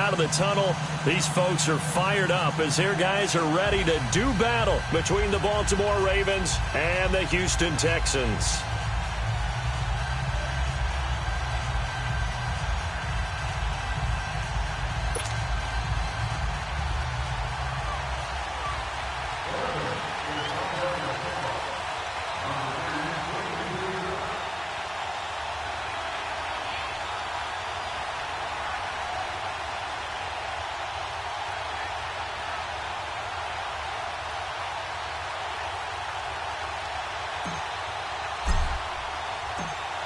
out of the tunnel. These folks are fired up as their guys are ready to do battle between the Baltimore Ravens and the Houston Texans.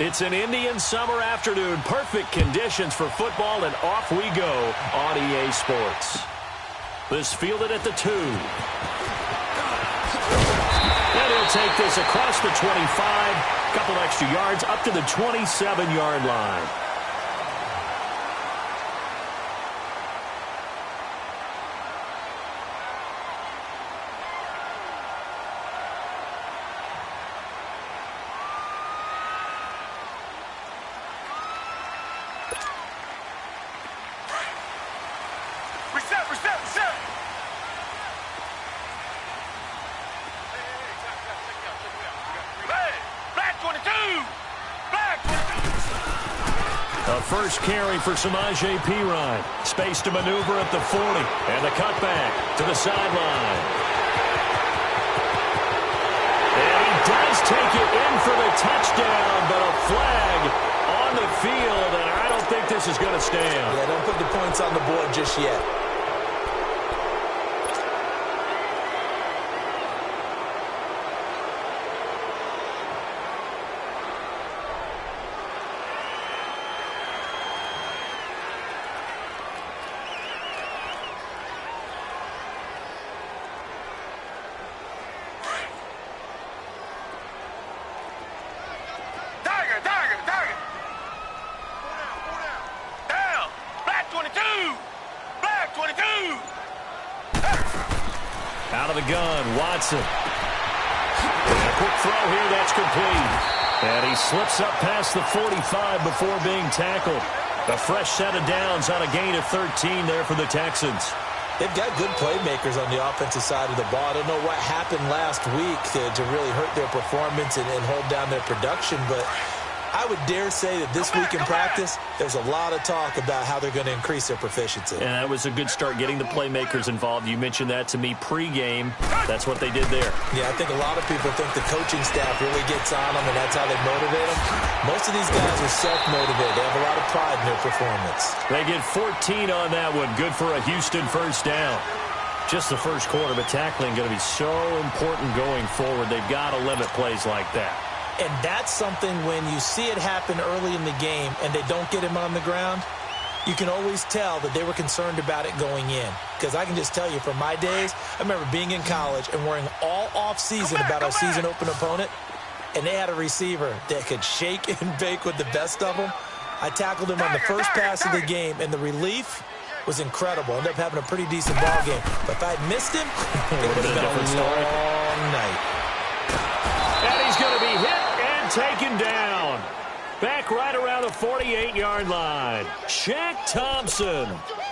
It's an Indian summer afternoon. Perfect conditions for football, and off we go on EA Sports. This fielded at the 2. And he'll take this across the 25. Couple extra yards up to the 27-yard line. First carry for SauceyBrah's. Space to maneuver at the 40. And the cutback to the sideline. And he does take it in for the touchdown, but a flag on the field, and I don't think this is going to stand. Yeah, don't put the points on the board just yet. Out of the gun, Watson. And a quick throw here, that's complete. And he slips up past the 45 before being tackled. A fresh set of downs on a gain of 13 there for the Texans. They've got good playmakers on the offensive side of the ball. I don't know what happened last week to really hurt their performance and hold down their production, but I would dare say that this week in practice, there's a lot of talk about how they're going to increase their proficiency. And that was a good start, getting the playmakers involved. You mentioned that to me pregame. That's what they did there. Yeah, I think a lot of people think the coaching staff really gets on them, and that's how they motivate them. Most of these guys are self-motivated. They have a lot of pride in their performance. They get 14 on that one. Good for a Houston first down. Just the first quarter, but tackling going to be so important going forward. They've got to limit plays like that. And that's something when you see it happen early in the game and they don't get him on the ground, you can always tell that they were concerned about it going in. Because I can just tell you from my days, I remember being in college and worrying all off-season about our season open opponent, and they had a receiver that could shake and bake with the best of them. I tackled him on the first pass of the game, and the relief was incredible. Ended up having a pretty decent ball game. But if I had missed him, it would have been a long night. And he's going to be hit and taken down. Back right around the 48-yard line. Shaq Thompson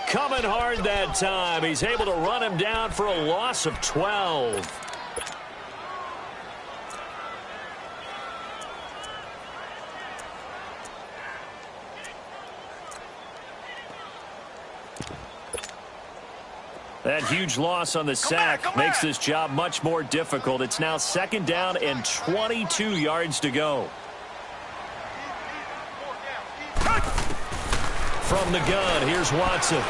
coming hard that time. He's able to run him down for a loss of 12. That huge loss on the sack makes this job much more difficult. It's now second down and 22 yards to go. From the gun, here's Watson.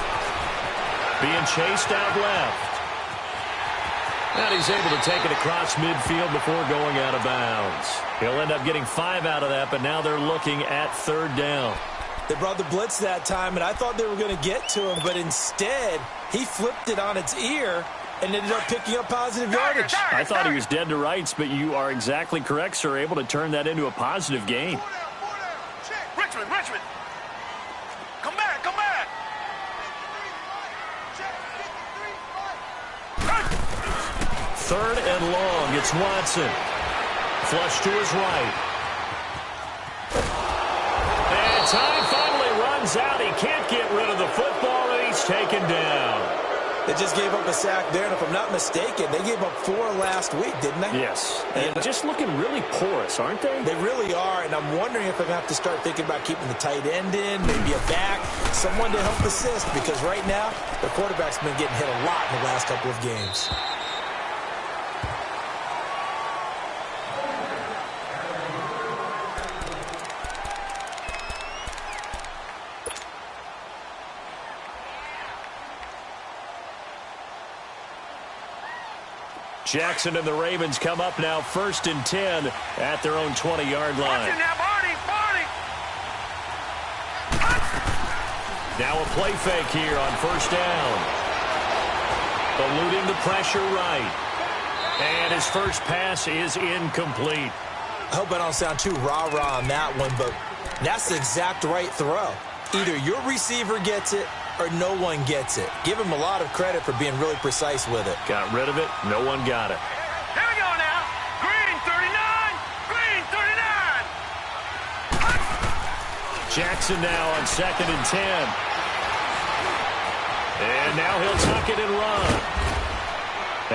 Being chased out left. And he's able to take it across midfield before going out of bounds. He'll end up getting 5 out of that, but now they're looking at third down. They brought the blitz that time, and I thought they were going to get to him, but instead, he flipped it on its ear and ended up picking up positive yardage. I thought he was dead to rights, but you are exactly correct, sir. Able to turn that into a positive gain. Richmond. Come back. Third and long. It's Watson. Flush to his right. And time finally runs out. He can't get rid of the football, and he's taken down. They just gave up a sack there, and if I'm not mistaken, they gave up 4 last week, didn't they? Yes. And just looking really porous, aren't they? They really are, and I'm wondering if I'm going to have to start thinking about keeping the tight end in, maybe a back, someone to help assist, because right now, the quarterback's been getting hit a lot in the last couple of games. Jackson and the Ravens come up now 1st and 10 at their own 20-yard line. Now a play fake here on 1st down. Eluding the pressure right. And his first pass is incomplete. I hope I don't sound too rah-rah on that one, but that's the exact right throw. Either your receiver gets it or no one gets it. Give him a lot of credit for being really precise with it. Got rid of it. No one got it. Here we go now. Green 39. Green 39. Jackson now on 2nd and 10. And now he'll tuck it and run.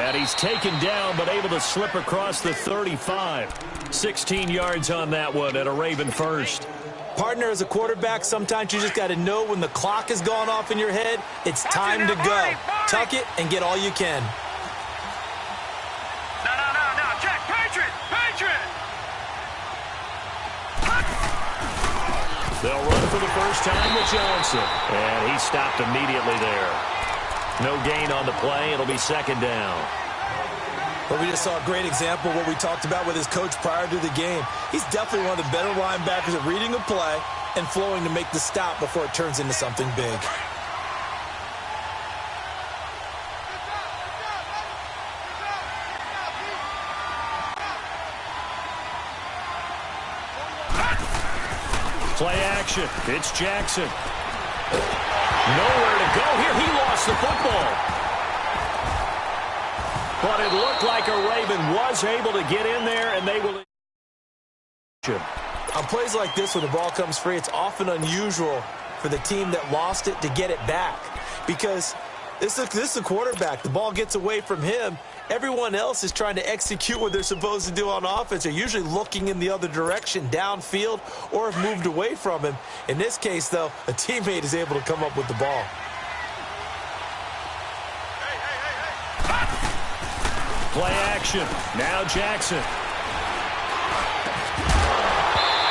And he's taken down but able to slip across the 35. 16 yards on that one and a Raven first. Partner, as a quarterback, sometimes you just got to know when the clock has gone off in your head, it's time to go. Tuck it and get all you can. No. Check. Patriot. They'll run for the first time with Johnson. And he stopped immediately there. No gain on the play. It'll be 2nd down. But we just saw a great example of what we talked about with his coach prior to the game. He's definitely one of the better linebackers at reading a play and flowing to make the stop before it turns into something big. Play action. It's Jackson. Nowhere to go here. He lost the football. But it looked like a Raven was able to get in there, and they will. On plays like this, when the ball comes free, it's often unusual for the team that lost it to get it back. Because this is a quarterback. The ball gets away from him. Everyone else is trying to execute what they're supposed to do on offense. They're usually looking in the other direction, downfield, or have moved away from him. In this case, though, a teammate is able to come up with the ball. Play action. Now Jackson.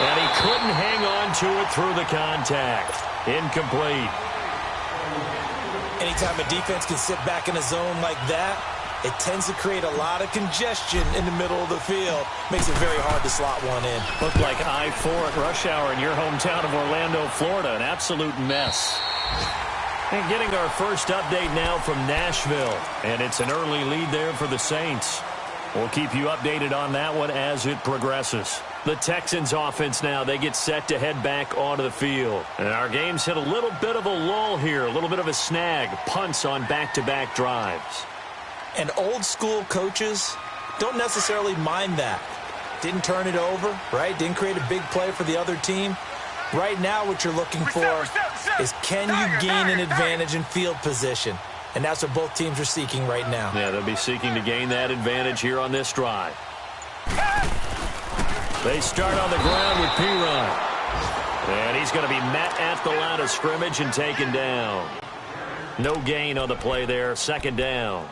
And he couldn't hang on to it through the contact. Incomplete. Anytime a defense can sit back in a zone like that, it tends to create a lot of congestion in the middle of the field. Makes it very hard to slot one in. Looked like I-4 at rush hour in your hometown of Orlando, Florida. An absolute mess. And getting our first update now from Nashville. And it's an early lead there for the Saints. We'll keep you updated on that one as it progresses. The Texans offense now, they get set to head back onto the field. And our game's hit a little bit of a lull here, a little bit of a snag. Punts on back-to-back drives. And old school coaches don't necessarily mind that. Didn't turn it over, right? Didn't create a big play for the other team. Right now what you're looking for is can you gain an advantage in field position? And that's what both teams are seeking right now. Yeah, they'll be seeking to gain that advantage here on this drive. They start on the ground with P-Run. And he's going to be met at the line of scrimmage and taken down. No gain on the play there. 2nd down.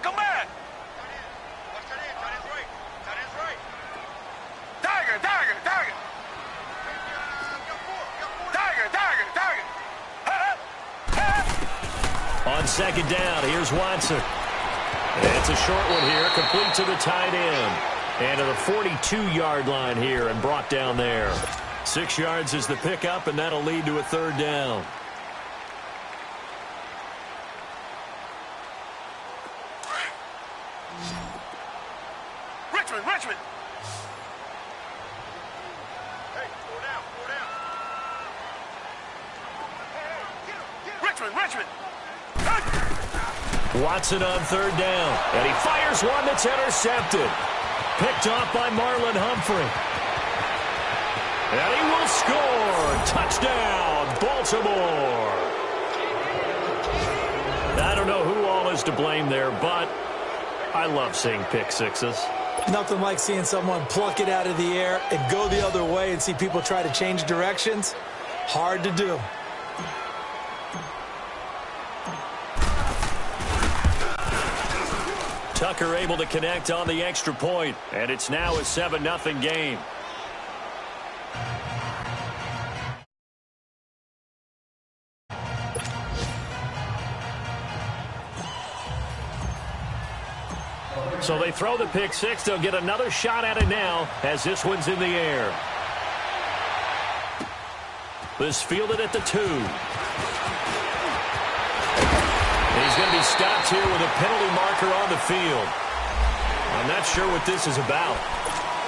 Come back. On 2nd down, here's Watson. And it's a short one here, complete to the tight end. And to the 42-yard line here and brought down there. 6 yards is the pickup, and that'll lead to a 3rd down. Richmond. Hey, go down. Richmond. Watson on third down. And he fires one that's intercepted. Picked off by Marlon Humphrey. And he will score. Touchdown, Baltimore. I don't know who all is to blame there, but I love seeing pick sixes. Nothing like seeing someone pluck it out of the air and go the other way and see people try to change directions. Hard to do. Tucker able to connect on the extra point, and it's now a 7-0 game. So they throw the pick six. They'll get another shot at it now as this one's in the air. This fielded at the 2. He's going to be stopped here with a penalty marker on the field. I'm not sure what this is about.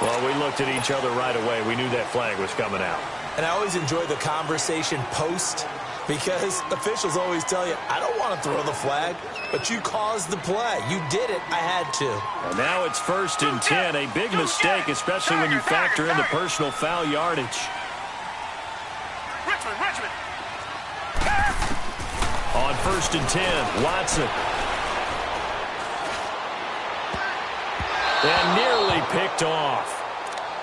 Well, we looked at each other right away. We knew that flag was coming out. And I always enjoy the conversation post because officials always tell you, I don't want to throw the flag, but you caused the play. You did it. I had to. And now it's 1st and 10. A big mistake, especially when you factor in the personal foul yardage. Richmond. On 1st and 10, Watson. And nearly picked off.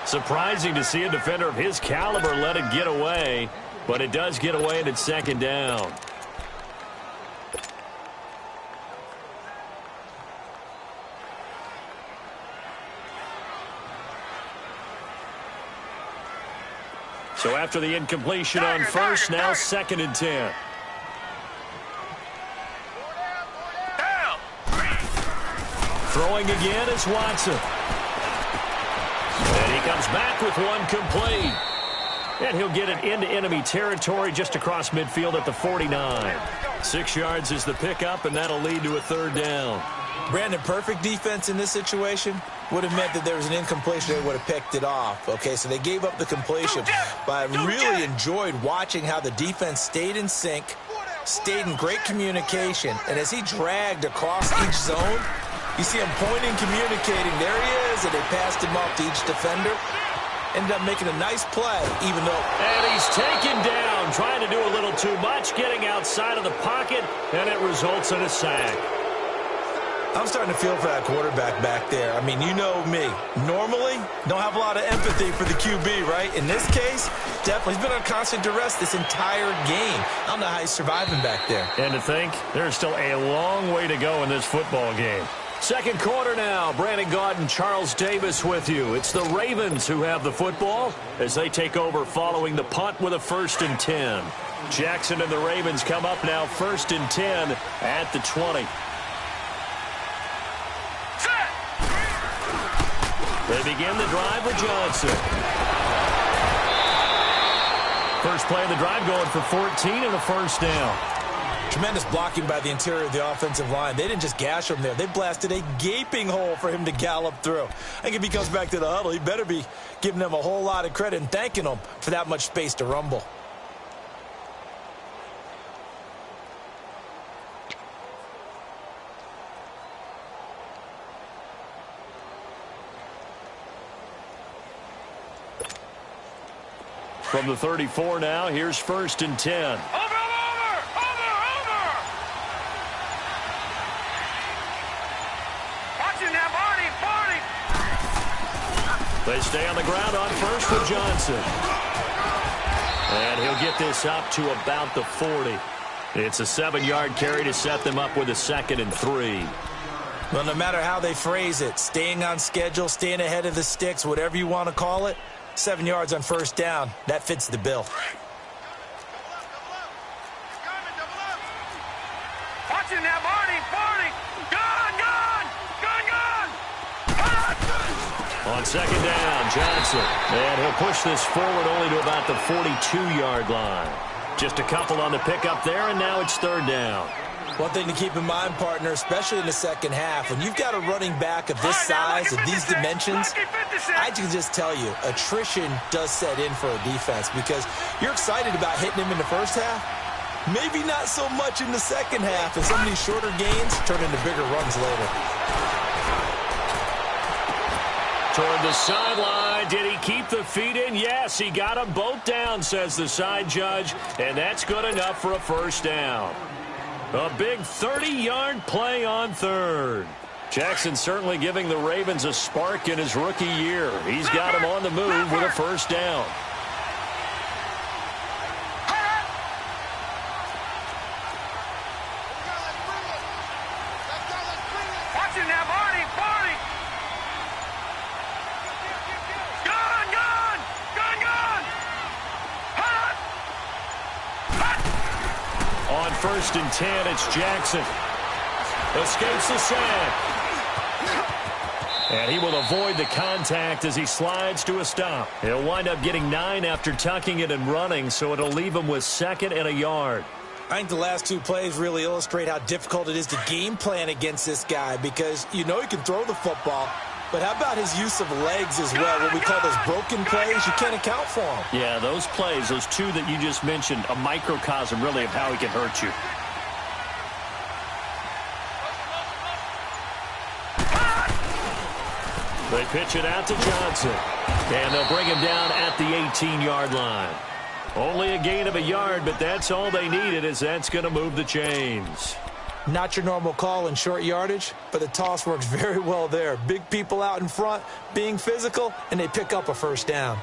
Surprising to see a defender of his caliber let it get away, but it does get away and it's 2nd down. So after the incompletion on first, now 2nd and 10. Throwing again is Watson. And he comes back with one complete. And he'll get it into enemy territory just across midfield at the 49. 6 yards is the pickup, and that'll lead to a 3rd down. Brandon, perfect defense in this situation would have meant that there was an incompletion. They would have picked it off. Okay, so they gave up the completion. But I really enjoyed watching how the defense stayed in sync, stayed in great communication, and as he dragged across each zone, you see him pointing, communicating. There he is, and they passed him off to each defender. Ended up making a nice play, even though... And he's taken down, trying to do a little too much, getting outside of the pocket, and it results in a sack. I'm starting to feel for that quarterback back there. I mean, you know me. Normally, don't have a lot of empathy for the QB, right? In this case, definitely. He's been on constant duress this entire game. I don't know how he's surviving back there. And to think, there's still a long way to go in this football game. 2nd quarter now. Brandon Gaud and Charles Davis with you. It's the Ravens who have the football as they take over following the punt with a 1st and 10. Jackson and the Ravens come up now 1st and 10 at the 20. They begin the drive with Johnson. First play of the drive going for 14 and a 1st down. Tremendous blocking by the interior of the offensive line. They didn't just gash him there. They blasted a gaping hole for him to gallop through. I think if he comes back to the huddle, he better be giving them a whole lot of credit and thanking them for that much space to rumble. From the 34 now, here's 1st and 10. Over! Watching that, Barney! They stay on the ground on first with Johnson. And he'll get this up to about the 40. It's a 7-yard carry to set them up with a 2nd and 3. Well, no matter how they phrase it, staying on schedule, staying ahead of the sticks, whatever you want to call it, 7 yards on 1st down, that fits the bill. Watching that, Barney! Gone! On 2nd down, Johnson. And he'll push this forward only to about the 42-yard line. Just a couple on the pickup there, and now it's 3rd down. One thing to keep in mind, partner, especially in the second half, when you've got a running back of this size, of these dimensions, I can just tell you, attrition does set in for a defense because you're excited about hitting him in the first half, Maybe not so much in the second half, and some of these shorter gains turn into bigger runs later. Toward the sideline. Did he keep the feet in? Yes, he got them both down, says the side judge, and that's good enough for a first down. A big 30-yard play on third. Jackson certainly giving the Ravens a spark in his rookie year. He's got him on the move with a first down. On 1st and 10, it's Jackson. Escapes the sack. And he will avoid the contact as he slides to a stop. He'll wind up getting 9 after tucking it and running, so it'll leave him with 2nd and a yard. I think the last 2 plays really illustrate how difficult it is to game plan against this guy because you know he can throw the football, but how about his use of legs as well? What we call those broken plays, you can't account for them. Yeah, those plays, those 2 that you just mentioned, a microcosm really of how he can hurt you. They pitch it out to Johnson. And they'll bring him down at the 18-yard line. Only a gain of a yard, but that's all they needed as that's going to move the chains. Not your normal call in short yardage, but the toss works very well there. Big people out in front, being physical, and they pick up a first down.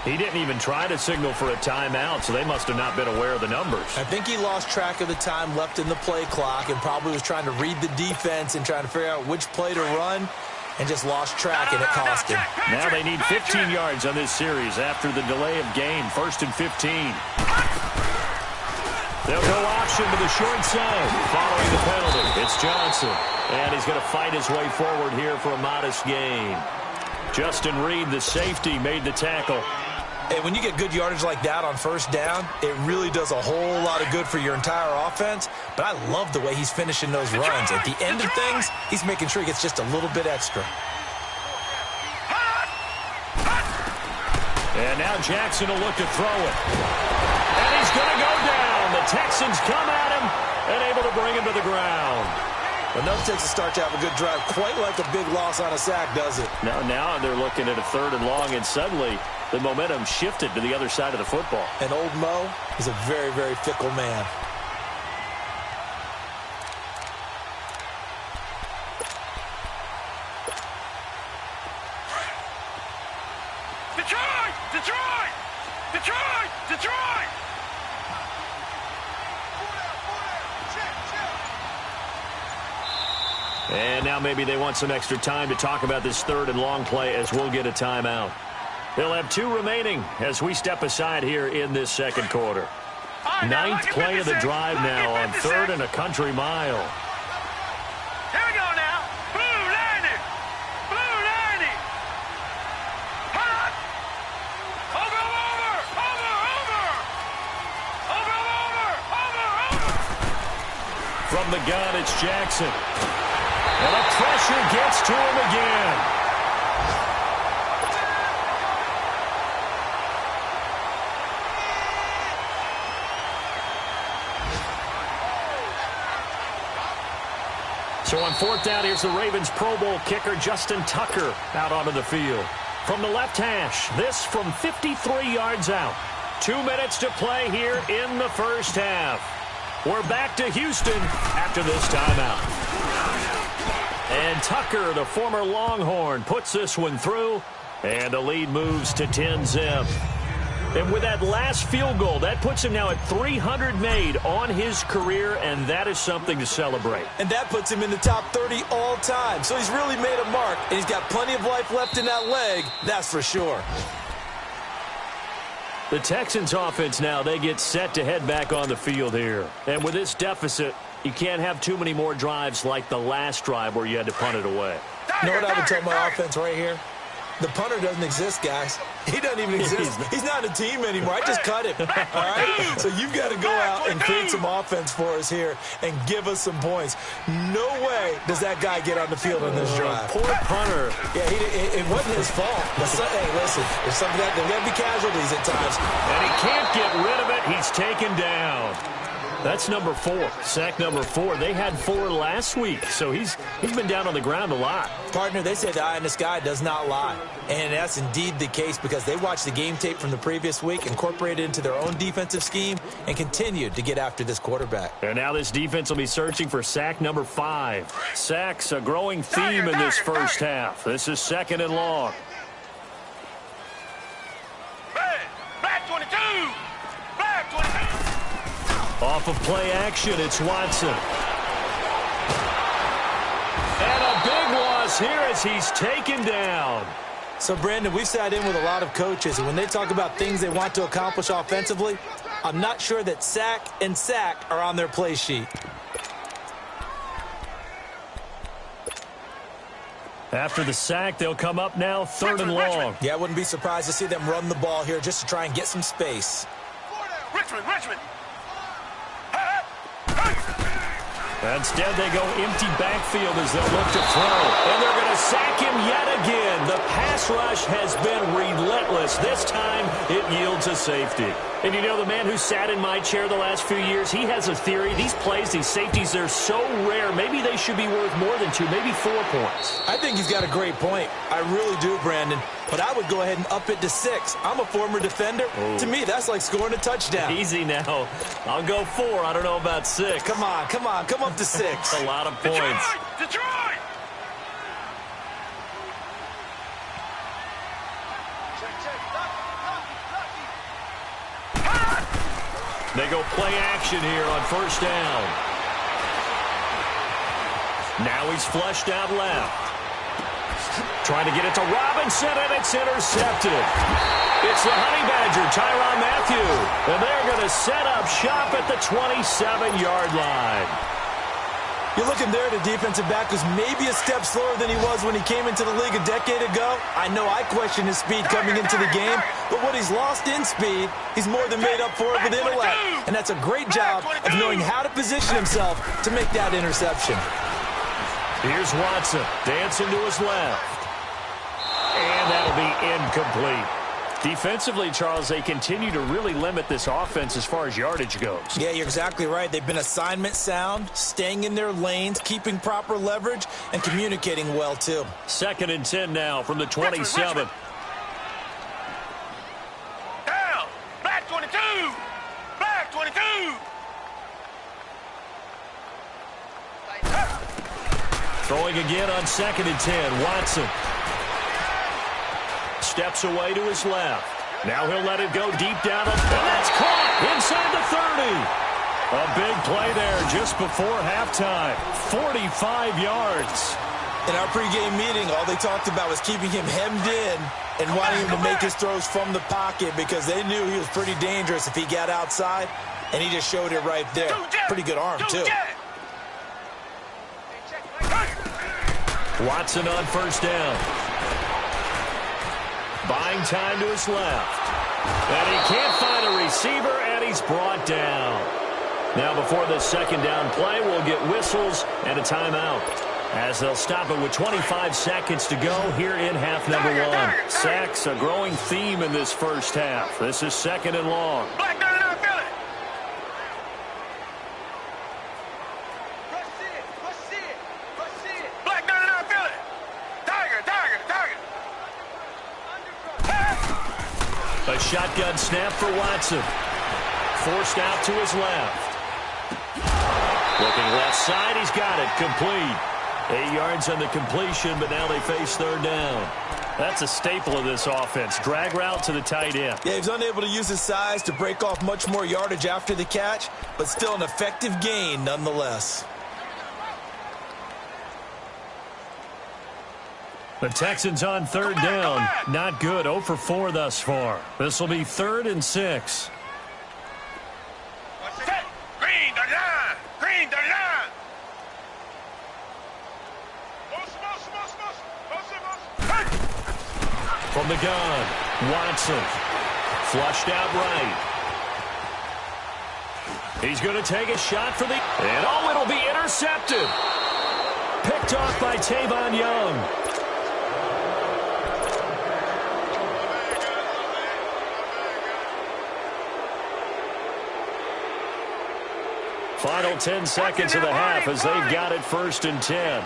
He didn't even try to signal for a timeout, so they must have not been aware of the numbers. I think he lost track of the time left in the play clock and probably was trying to read the defense and trying to figure out which play to run and just lost track, and it cost him. Now they need 15 yards on this series after the delay of game. 1st and 15. They'll go option to the short side following the penalty. It's Johnson, and he's going to fight his way forward here for a modest gain. Justin Reed, the safety, made the tackle. And when you get good yardage like that on first down, it really does a whole lot of good for your entire offense. But I love the way he's finishing those runs. At the end of things, he's making sure he gets just a little bit extra. And now Jackson will look to throw it. And he's going to go down. The Texans come at him and able to bring him to the ground. Enough takes a start to have a good drive, quite like a big loss on a sack, does it? Now they're looking at a 3rd and long, and suddenly the momentum shifted to the other side of the football. And old Mo is a very, very fickle man. Detroit! Detroit! Detroit! Detroit! And now maybe they want some extra time to talk about this 3rd and long play as we'll get a timeout. They'll have 2 remaining as we step aside here in this 2nd quarter. 9th play of the drive now on 3rd and a country mile. Here we go now. Blue landing. Blue landing. Hot. Over. From the gun, it's Jackson. And the pressure gets to him again. So on 4th down, here's the Ravens Pro Bowl kicker, Justin Tucker, out onto the field. From the left hash, this from 53 yards out. 2 minutes to play here in the first half. We're back to Houston after this timeout. And Tucker, the former Longhorn, puts this one through, and the lead moves to 10-zip. And with that last field goal, that puts him now at 300 made on his career, and that is something to celebrate. And that puts him in the top 30 all time. So he's really made a mark, and he's got plenty of life left in that leg, that's for sure. The Texans offense now, they get set to head back on the field here. And with this deficit, you can't have too many more drives like the last drive where you had to punt it away. You know what I would tell my offense right here? The punter doesn't exist, guys. He doesn't even exist. He's not a team anymore. I just cut him, all right? So you've got to go out and create some offense for us here and give us some points. No way does that guy get on the field on this drive. Poor punter. Yeah, it wasn't his fault. But hey, listen, there's something that there's going to be casualties at times. And he can't get rid of it. He's taken down. That's number 4, sack number 4. They had 4 last week, so he's been down on the ground a lot. Partner, they say the eye in the sky does not lie. And that's indeed the case because they watched the game tape from the previous week, incorporated it into their own defensive scheme, and continued to get after this quarterback. And now this defense will be searching for sack number 5. Sacks, a growing theme in this first half. This is 2nd and long. Black 22! Black 22! Off of play action, it's Watson. And a big loss here as he's taken down. So, Brandon, we've sat in with a lot of coaches, and when they talk about things they want to accomplish offensively, I'm not sure that sack and sack are on their play sheet. After the sack, they'll come up now 3rd and long. Yeah, I wouldn't be surprised to see them run the ball here just to try and get some space. Richmond! Instead, they go empty backfield as they'll look to throw. And they're going to sack him yet again. The pass rush has been relentless. This time, it yields a safety. And you know, the man who sat in my chair the last few years, he has a theory. These plays, these safeties, they're so rare. Maybe they should be worth more than 2, maybe 4 points. I think he's got a great point. I really do, Brandon. But I would go ahead and up it to 6. I'm a former defender. Ooh. To me, that's like scoring a touchdown. Easy now. I'll go 4. I don't know about 6. Come on. Come up to 6. That's a lot of points. Detroit! They go play action here on 1st down. Now he's flushed out left. Trying to get it to Robinson, and it's intercepted. It's the Honey Badger, Tyrann Mathieu. And they're going to set up shop at the 27-yard line. You're looking there at a defensive back who's maybe a step slower than he was when he came into the league a decade ago. I know I questioned his speed coming into the game, but what he's lost in speed, he's more than made up for it with intellect. And that's a great job of knowing how to position himself to make that interception. Here's Watson, dancing to his left. And that'll be incomplete. Defensively, Charles, they continue to really limit this offense as far as yardage goes. Yeah, you're exactly right. They've been assignment sound, staying in their lanes, keeping proper leverage, and communicating well, too. 2nd and 10 now from the 27. Down! Black 22! Black 22! Throwing again on 2nd and 10. Watson steps away to his left. Now he'll let it go deep down. And that's caught inside the 30. A big play there just before halftime. 45 yards. In our pregame meeting, all they talked about was keeping him hemmed in and wanting him to make his throws from the pocket because they knew he was pretty dangerous if he got outside, and he just showed it right there. Pretty good arm, too. Watson on 1st down. Buying time to his left. And he can't find a receiver, and he's brought down. Now before the 2nd down play, we'll get whistles and a timeout, as they'll stop it with 25 seconds to go here in half number 1. Sacks, a growing theme in this first half. This is 2nd and long. Black 99 Philly! Black 99 Philly! Tiger! A shotgun snap for Watson. Forced out to his left. Looking left side, he's got it. Complete. 8 yards on the completion, but now they face 3rd down. That's a staple of this offense. Drag route to the tight end. Yeah, he's unable to use his size to break off much more yardage after the catch, but still an effective gain nonetheless. The Texans on third down. Not good. 0 for 4 thus far. This will be 3rd and 6. Green, the line. Green, the line. From the gun, Watson. Flushed out right. He's going to take a shot for the... And oh, it'll be intercepted. Picked off by Tavon Young. Final 10 seconds of the half as they've got it 1st and 10.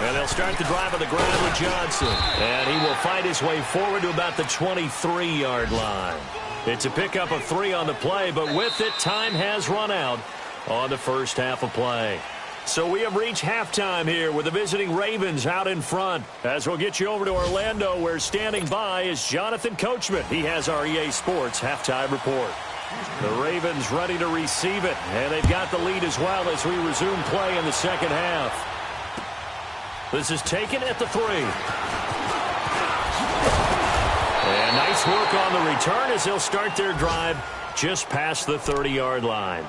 And they'll start the drive on the ground with Johnson. And he will fight his way forward to about the 23-yard line. It's a pickup of 3 on the play, but with it, time has run out on the first half of play. So we have reached halftime here with the visiting Ravens out in front. As we'll get you over to Orlando, where standing by is Jonathan Coachman. He has our EA Sports halftime report. The Ravens ready to receive it, and they've got the lead as well as we resume play in the second half. This is taken at the 3. And nice work on the return as they'll start their drive just past the 30-yard line.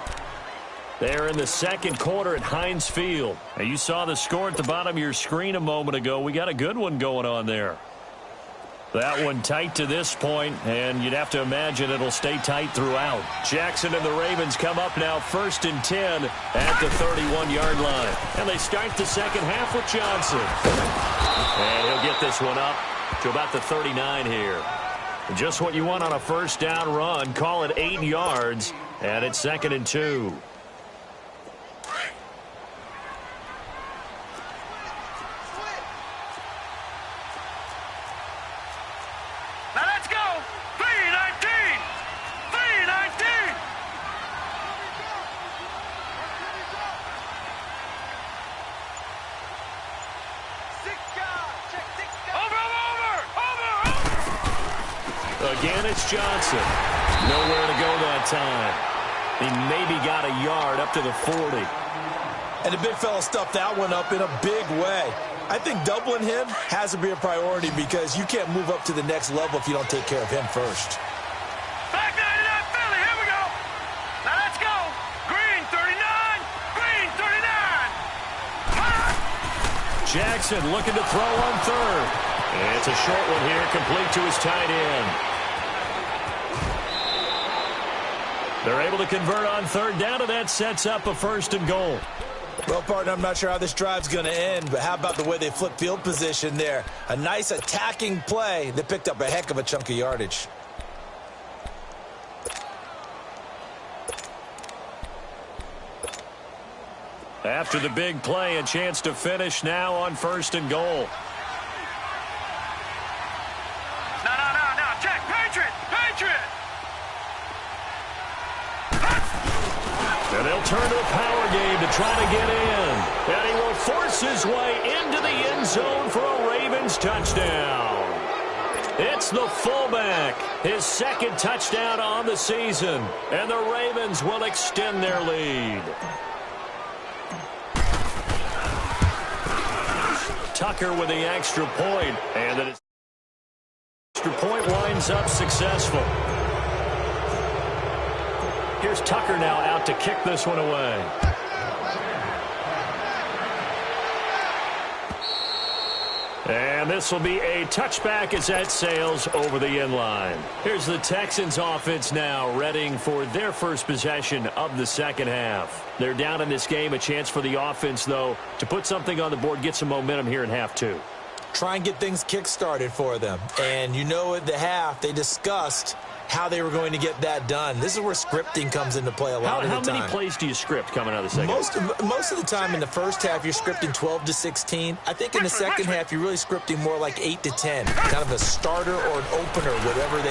They're in the second quarter at Heinz Field. And you saw the score at the bottom of your screen a moment ago. We got a good one going on there. That one tight to this point, and you'd have to imagine it'll stay tight throughout. Jackson and the Ravens come up now 1st and 10 at the 31-yard line. And they start the second half with Johnson. And he'll get this one up to about the 39 here. Just what you want on a first down run. Call it 8 yards, and it's 2nd and 2. Again, it's Johnson. Nowhere to go that time. He maybe got a yard up to the 40. And the big fella stuffed that one up in a big way. I think doubling him has to be a priority because you can't move up to the next level if you don't take care of him first. Back 99 Philly, here we go. Now let's go. Green 39, green 39. Jackson looking to throw on third. And it's a short one here, complete to his tight end. They're able to convert on third down, and that sets up a 1st and goal. Well, partner, I'm not sure how this drive's going to end, but how about the way they flip field position there? A nice attacking play that picked up a heck of a chunk of yardage. After the big play, a chance to finish now on 1st and goal. No, check, Patriot. And they'll turn to a power game to try to get in. And he will force his way into the end zone for a Ravens touchdown. It's the fullback, his 2nd touchdown on the season. And the Ravens will extend their lead. Tucker with the extra point, and the extra point winds up successful. Here's Tucker now out to kick this one away. And this will be a touchback as that sails over the end line. Here's the Texans offense now readying for their first possession of the second half. They're down in this game. A chance for the offense, though, to put something on the board, get some momentum here in half 2. Try and get things kick-started for them. And you know at the half, they discussed how they were going to get that done. This is where scripting comes into play a lot of the time. How many plays do you script coming out of the second half? Most of the time in the first half, you're scripting 12 to 16. I think in the second half, you're really scripting more like 8 to 10. Kind of a starter or an opener, whatever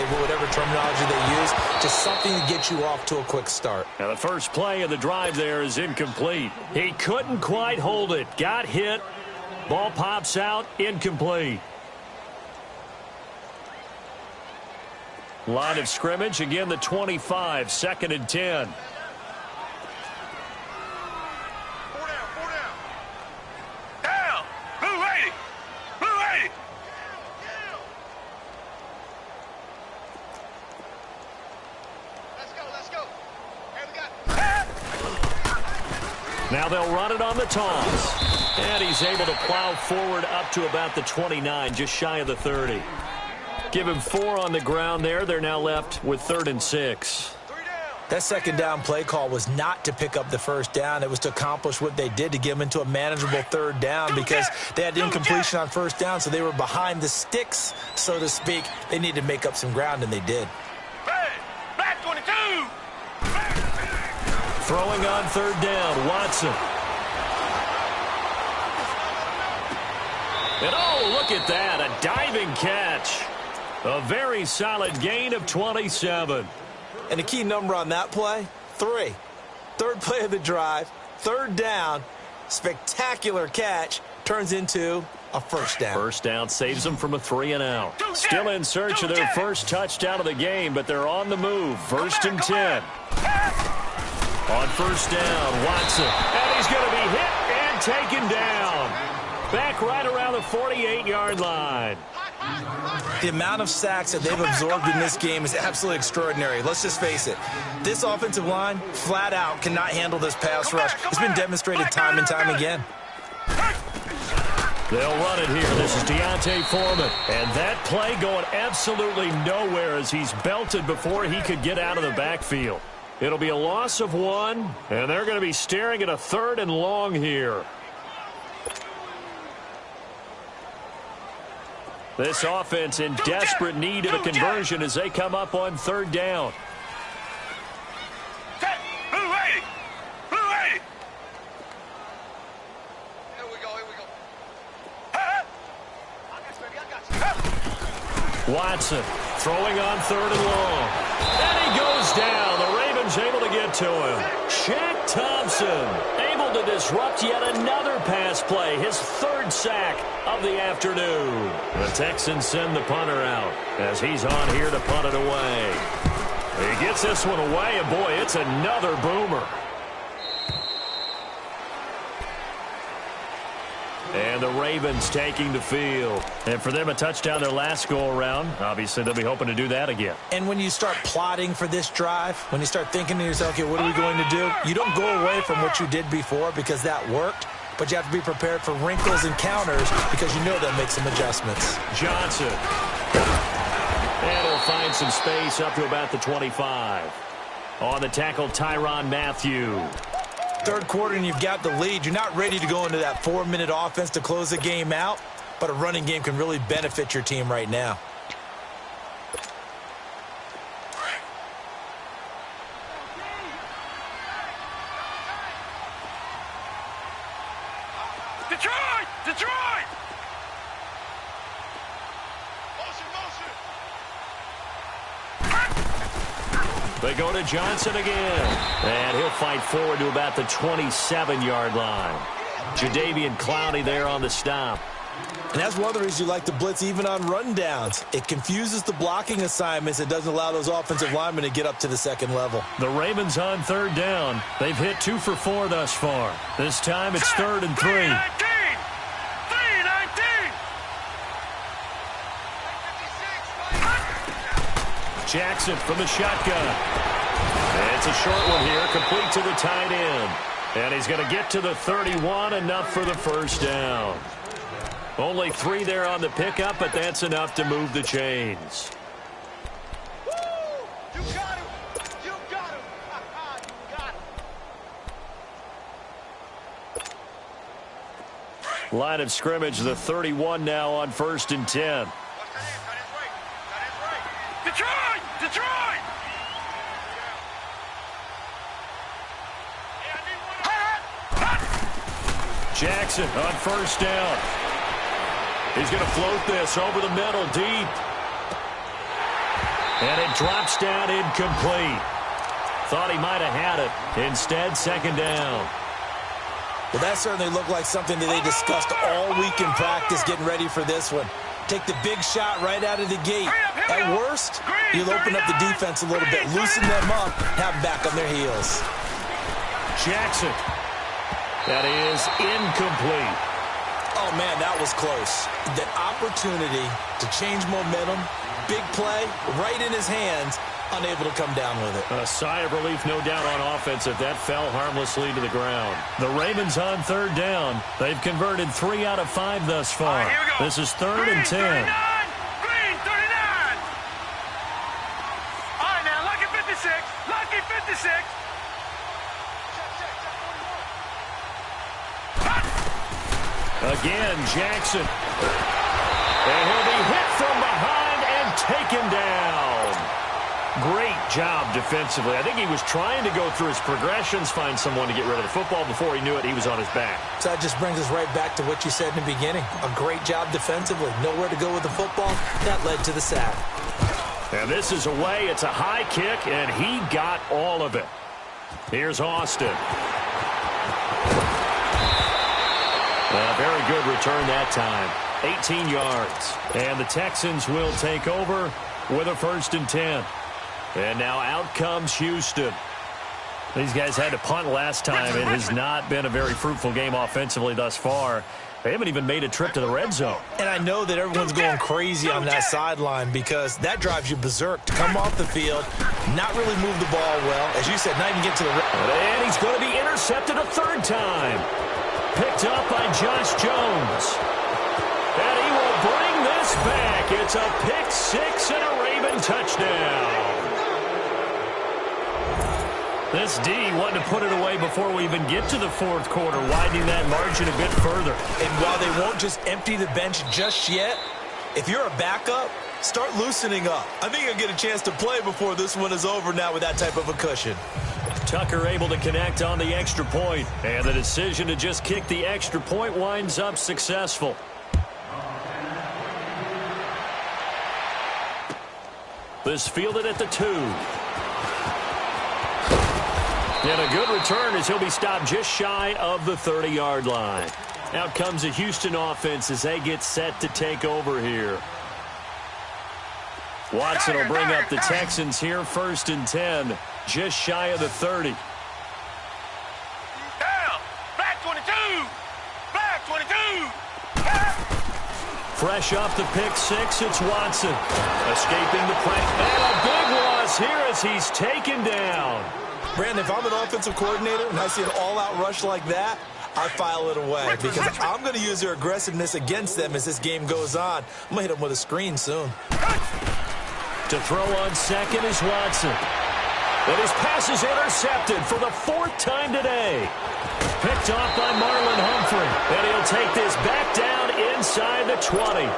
terminology they use, just something to get you off to a quick start. Now the first play of the drive there is incomplete. He couldn't quite hold it. Got hit. Ball pops out. Incomplete. Line of scrimmage, again the 25, 2nd and 10. Four down. Down. Blue 80. Blue 80. Let's go. Here we go. Now they'll run it on the toss. And he's able to plow forward up to about the 29, just shy of the 30. Give him 4 on the ground there. They're now left with 3rd and 6. That second down play call was not to pick up the first down. It was to accomplish what they did, to get them into a manageable 3rd down, because they had incompletion on first down, so they were behind the sticks, so to speak. They needed to make up some ground, and they did. Back 22. Throwing on 3rd down, Watson. And oh, look at that, a diving catch. A very solid gain of 27. And the key number on that play, 3. 3rd play of the drive, 3rd down, spectacular catch, turns into a first down. First down saves them from a 3 and out. Still in search of their first touchdown of the game, but they're on the move. 1st and 10. On 1st down, Watson. And he's going to be hit and taken down. Back right around the 48-yard line. The amount of sacks that they've absorbed in this game is absolutely extraordinary. Let's just face it. This offensive line, flat out, cannot handle this pass rush. It's been demonstrated time and time again. They'll run it here. This is Deontay Foreman. And that play going absolutely nowhere as he's belted before he could get out of the backfield. It'll be a loss of 1, and they're going to be staring at a 3rd and long here. This offense in desperate need of a conversion as they come up on 3rd down. Blue 80. Blue 80. Here we go. Watson throwing on 3rd and long. And he goes down. The Ravens able to get to him. Shaq Thompson able to disrupt yet another pass play. His 3rd sack of the afternoon. The Texans send the punter out as he's on here to punt it away. He gets this one away, and boy, it's another boomer. And the Ravens taking the field. And for them, a touchdown their last go-around. Obviously, they'll be hoping to do that again. And when you start plotting for this drive, when you start thinking to yourself, okay, what are we going to do? You don't go away from what you did before because that worked. But you have to be prepared for wrinkles and counters because you know they'll make some adjustments. Johnson. And he'll find some space up to about the 25. On the tackle, Tyrann Mathieu. 3rd quarter and you've got the lead. You're not ready to go into that 4-minute offense to close the game out, but a running game can really benefit your team right now. Detroit! They go to Johnson again. And he'll fight forward to about the 27-yard line. Jadeveon Clowney there on the stop. And that's one of the reasons you like to blitz even on rundowns. It confuses the blocking assignments. It doesn't allow those offensive linemen to get up to the 2nd level. The Ravens on 3rd down. They've hit 2 for 4 thus far. This time it's 3rd and 3. 3-19. Jackson from the shotgun. And it's a short one here, complete to the tight end. And he's going to get to the 31, enough for the first down. Only 3 there on the pickup, but that's enough to move the chains. Woo! You got him! You got him! You got him! Line of scrimmage, the 31 now on 1st and 10. Detroit! Jackson on 1st down. He's going to float this over the middle deep. And it drops down incomplete. Thought he might have had it. Instead, 2nd down. Well, that certainly looked like something that they discussed all week in practice getting ready for this one. Take the big shot right out of the gate. At worst, you'll open up the defense a little bit, loosen them up, have them back on their heels. Jackson. That is incomplete. Oh, man, that was close. That opportunity to change momentum, big play, right in his hands, unable to come down with it. A sigh of relief, no doubt, on offense if that fell harmlessly to the ground. The Ravens on third down. They've converted 3 out of 5 thus far. Right, this is third and 10. Green 39. All right, now, lucky 56. Lucky 56. Again, Jackson. And he'll be hit from behind and taken down. Great job defensively. I think he was trying to go through his progressions, find someone to get rid of the football. Before he knew it, he was on his back. So that just brings us right back to what you said in the beginning. A great job defensively. Nowhere to go with the football. That led to the sack. And this is away. It's a high kick, and he got all of it. Here's Austin. Very good return that time. 18 yards. And the Texans will take over with a 1st and 10. And now out comes Houston. These guys had to punt last time. It has not been a very fruitful game offensively thus far. They haven't even made a trip to the red zone. And I know that everyone's going crazy on that sideline because that drives you berserk to come off the field, not really move the ball well. As you said, not even get to the red. And he's going to be intercepted a 3rd time. Picked up by Josh Jones. And he will bring this back. It's a pick 6 and a Raven touchdown. This D wanted to put it away before we even get to the 4th quarter, widening that margin a bit further. And while they won't just empty the bench just yet, if you're a backup, start loosening up. I think you'll get a chance to play before this one is over now with that type of a cushion. Tucker able to connect on the extra point, and the decision to just kick the extra point winds up successful. This fielded at the 2. And a good return as he'll be stopped just shy of the 30-yard line. Out comes the Houston offense as they get set to take over here. Watson will bring up the Texans here, 1st and 10, just shy of the 30. Down. Back 22. Back 22. Fresh off the pick 6, it's Watson. Escaping the play. And a big loss here as he's taken down. Brandon, if I'm an offensive coordinator and I see an all-out rush like that, I file it away because I'm going to use their aggressiveness against them as this game goes on. I'm going to hit them with a screen soon. To throw on 2nd is Watson. And his pass is intercepted for the 4th time today. Picked off by Marlon Humphrey. And he'll take this back down inside the 20.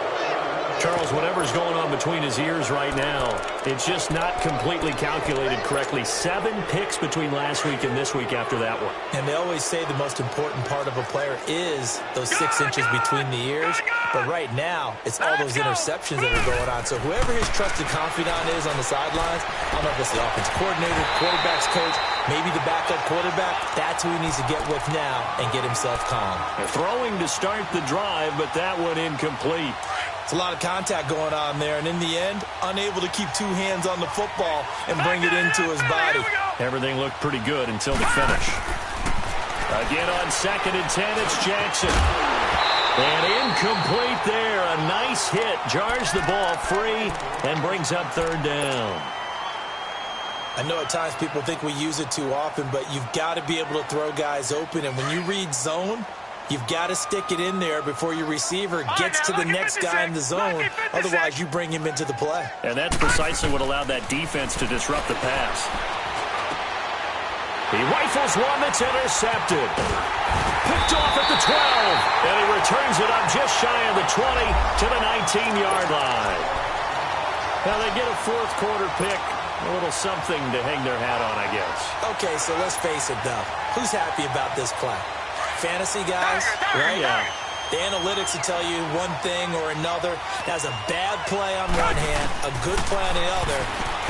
Charles, whatever's going on between his ears right now, it's just not completely calculated correctly. 7 picks between last week and this week after that one. And they always say the most important part of a player is those 6 inches between the ears. But right now, it's all those interceptions that are going on. So whoever his trusted confidant is on the sidelines, I don't know if it's the offensive coordinator, quarterback's coach, maybe the backup quarterback, that's who he needs to get with now and get himself calm. They're throwing to start the drive, but that one incomplete. It's a lot of contact going on there, and in the end, unable to keep 2 hands on the football and bring it into his body. Everything looked pretty good until the finish. Again on 2nd and 10, it's Jackson. And incomplete there. A nice hit. Jars the ball free and brings up 3rd down. I know at times people think we use it too often, but you've got to be able to throw guys open. And when you read zone, you've got to stick it in there before your receiver gets to the next guy in the zone. Otherwise, you bring him into the play. And that's precisely what allowed that defense to disrupt the pass. He rifles one that's intercepted. Picked off at the 12. And he returns it up just shy of the 20 to the 19-yard line. Now they get a 4th quarter pick. A little something to hang their hat on, I guess. Okay, so let's face it, though. Who's happy about this play? Fantasy guys, right? Yeah. The analytics will tell you one thing or another. That's a bad play on one hand, a good play on the other,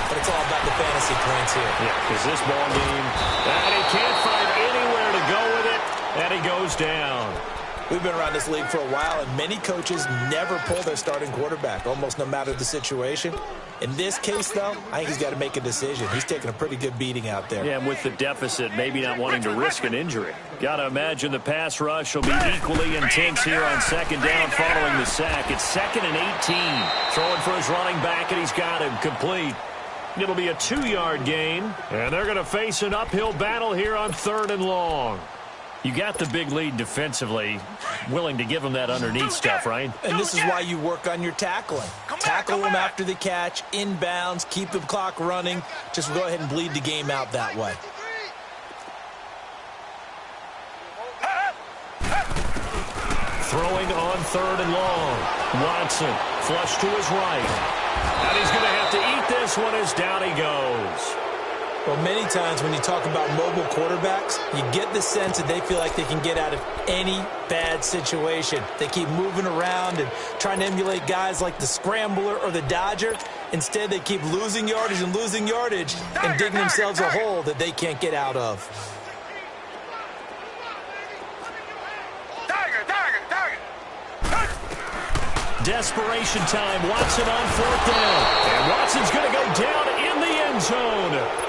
but it's all about the fantasy points here. Yeah, because this ball game, and he can't find anywhere to go with it, and he goes down. We've been around this league for a while, and many coaches never pull their starting quarterback, almost no matter the situation. In this case, though, I think he's got to make a decision. He's taking a pretty good beating out there. Yeah, and with the deficit, maybe not wanting to risk an injury. Got to imagine the pass rush will be equally intense here on second down following the sack. It's 2nd and 18. Throwing for his running back, and he's got him complete. It'll be a 2-yard gain, and they're going to face an uphill battle here on 3rd and long. You got the big lead defensively, willing to give him that underneath stuff, right? And this is why you work on your tackling. Tackle them after the catch, inbounds, keep the clock running. Just go ahead and bleed the game out that way. Throwing on 3rd and long. Watson, flush to his right. And he's going to have to eat this one as down he goes. Well, many times when you talk about mobile quarterbacks, you get the sense that they feel like they can get out of any bad situation. They keep moving around and trying to emulate guys like the Scrambler or the Dodger. Instead, they keep losing yardage and digging themselves a hole that they can't get out of. Desperation time. Watson on 4th down. And Watson's going to go down in the end zone.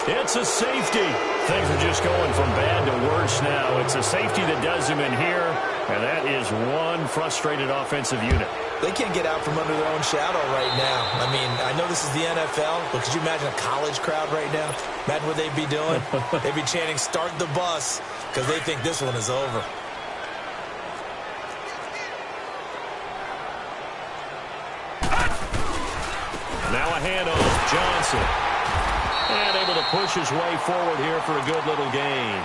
It's a safety. Things are just going from bad to worse now. It's a safety that does him in here, and that is one frustrated offensive unit. They can't get out from under their own shadow right now. I mean, I know this is the NFL, but could you imagine a college crowd right now? Imagine what they'd be doing. They'd be chanting, "Start the bus," because they think this one is over. Now a handoff. Johnson. And able to push his way forward here for a good little gain.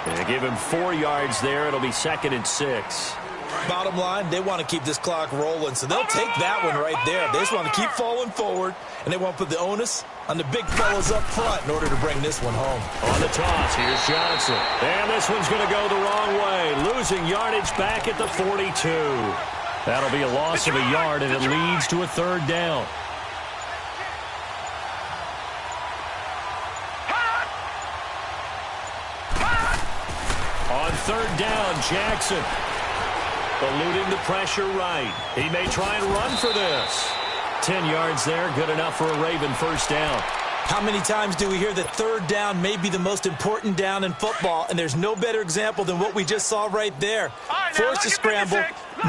And give him 4 yards there. It'll be 2nd and 6. Bottom line, they want to keep this clock rolling, so they'll take that one right there. They just want to keep falling forward, and they want to put the onus on the big fellas up front in order to bring this one home. On the toss, here's Johnson. And this one's going to go the wrong way. Losing yardage back at the 42. That'll be a loss of a yard, and it leads to a 3rd down. On 3rd down, Jackson. Eluding the pressure right. He may try and run for this. 10 yards there, good enough for a Raven 1st down. How many times do we hear that 3rd down may be the most important down in football, and there's no better example than what we just saw right there. Forced to scramble,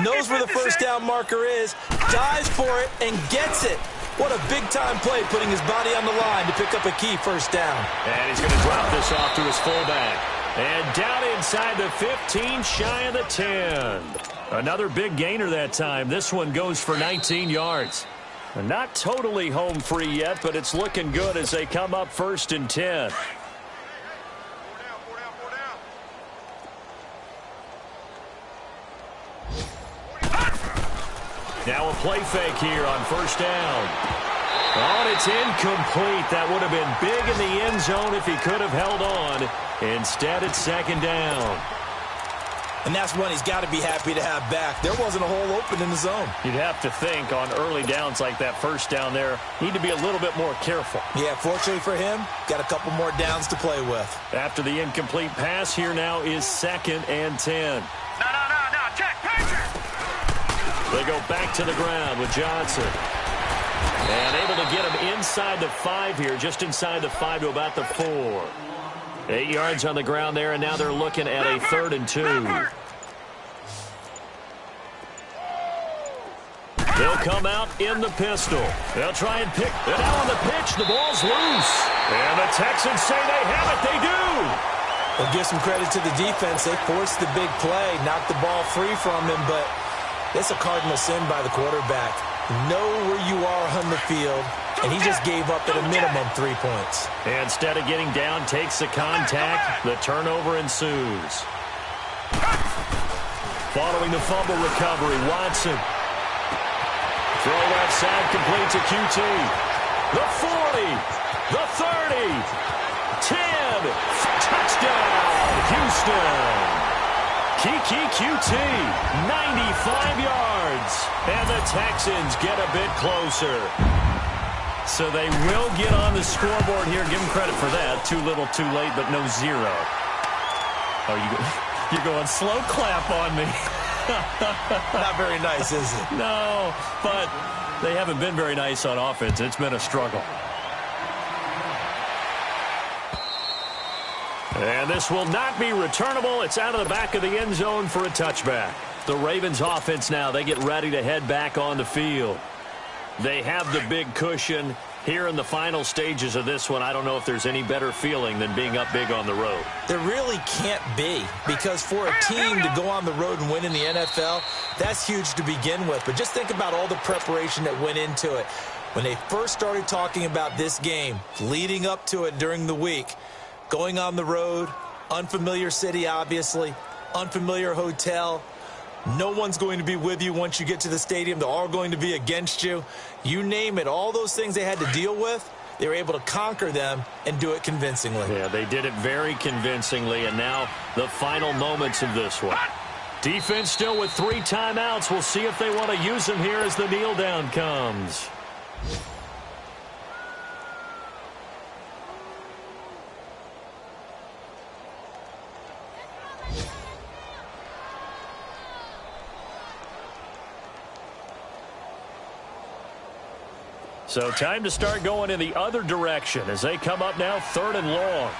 knows where the 1st down marker is, dives for it, and gets it. What a big-time play, putting his body on the line to pick up a key 1st down. And he's going to drop this off to his fullback. And down inside the 15, shy of the 10. Another big gainer that time. This one goes for 19 yards. Not totally home free yet, but it's looking good as they come up 1st and 10. Now a play fake here on 1st down. Oh, and it's incomplete. That would have been big in the end zone if he could have held on. Instead, it's 2nd down. And that's one he's got to be happy to have back. There wasn't a hole open in the zone. You'd have to think on early downs like that 1st down there, need to be a little bit more careful. Yeah, fortunately for him, got a couple more downs to play with. After the incomplete pass, here now is 2nd and 10. No, Jack, pressure. They go back to the ground with Johnson. And able to get him inside the 5 here, just inside the 5 to about the 4. 8 yards on the ground there, and now they're looking at a 3rd and 2. They'll come out in the pistol. They'll try and pick it out on the pitch. The ball's loose. And the Texans say they have it. They do. We'll give some credit to the defense. They forced the big play, knocked the ball free from him, but it's a cardinal sin by the quarterback. Know where you are on the field, and he just gave up at a minimum 3 points. Instead of getting down, takes the contact. The turnover ensues. Following the fumble recovery, Watson. Throw left side, complete to QT. The 40, the 30, 10, touchdown, Houston. Kiki QT, 95 yards. And the Texans get a bit closer. So they will get on the scoreboard here. Give them credit for that. Too little, too late, but no zero. Oh, you're going slow clap on me. Not very nice, is it? No, but they haven't been very nice on offense. It's been a struggle. And this will not be returnable. It's out of the back of the end zone for a touchback. The Ravens offense now, they get ready to head back on the field. They have the big cushion. Here in the final stages of this one, I don't know if there's any better feeling than being up big on the road. There really can't be, because for a team to go on the road and win in the NFL, that's huge to begin with. But just think about all the preparation that went into it. When they first started talking about this game, leading up to it during the week, going on the road, unfamiliar city, obviously, unfamiliar hotel. No one's going to be with you once you get to the stadium. They're all going to be against you. You name it, all those things they had to deal with, they were able to conquer them and do it convincingly. Yeah, they did it very convincingly, and now the final moments of this one. Defense still with 3 timeouts. We'll see if they want to use them here as the kneel down comes. So time to start going in the other direction as they come up now 3rd and long.